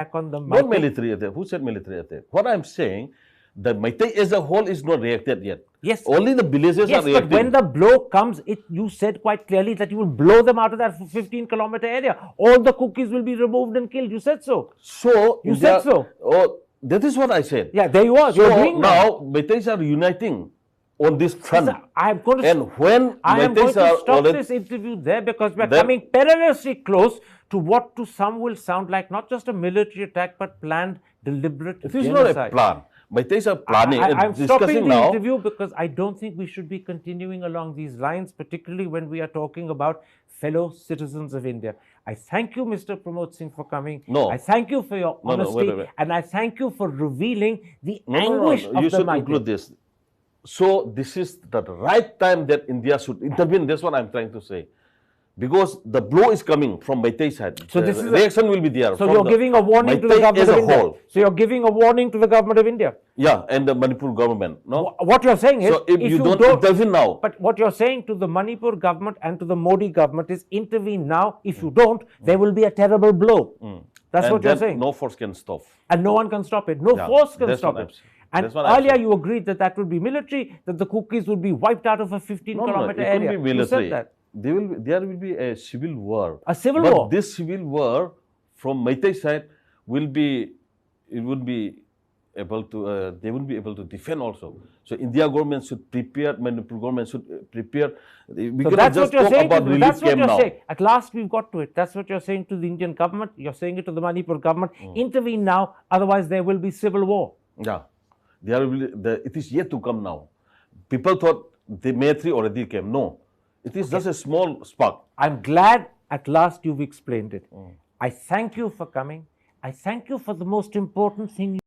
back on the Not military attack. Who said military attack? What I'm saying, the Meiteis as a whole is not reacted yet. Yes. Only the villages Yes, are reacting. but when the blow comes, you said quite clearly that you will blow them out of that 15-kilometer area. All the cookies will be removed and killed. You said so. So You said so. Oh, that is what I said. Yeah, there you are. So You're doing now Meiteis are uniting on this front. Sir, I am going to, and when I am going Meiteis to are stop already, this interview there because we are coming perilously close to what to some will sound like not just a military attack but planned, deliberate it is genocide. not a plan. Meiteis are planning and I'm stopping discussing the now. interview because I don't think we should be continuing along these lines, particularly when we are talking about fellow citizens of India. I thank you, Mr. Pramot Singh, for coming. No. I thank you for your honesty, wait. and I thank you for revealing the anguish of You the should migrant. include this. So this is the right time that India should intervene. That's what I'm trying to say. Because the blow is coming from Meiteis side. So the this is reaction will be there. So you're giving a warning to the Meiteis government as of a India. whole. So you're giving a warning to the government of India. Yeah, and the Manipur government. No. What you're saying is, So if you don't intervene now, but what you're saying to the Manipur government and to the Modi government is intervene now. If you don't, there will be a terrible blow. That's and what you're then saying. no force can stop. And no one can stop it. No Yeah, force can that's stop what it. I'm saying. And That's what I'm earlier saying. you agreed that that would be military, that the cookies would be wiped out of a 15-kilometer it area. could be You military. said that. There will be a civil war. A civil but war? This civil war from Meiteis side will be, it would be able to, they will be able to defend also. So India government should prepare, Manipur government should prepare. We So cannot that's just what you're talk saying. about relief That's what camp you're now. saying. At last we've got to it. That's what you're saying to the Indian government. You're saying it to the Manipur government. Intervene now, otherwise there will be civil war. Yeah, there will be, it is yet to come now. People thought the May 3 already came. No, it is just a small spark. I'm glad at last you've explained it. I thank you for coming. I thank you for the most important thing.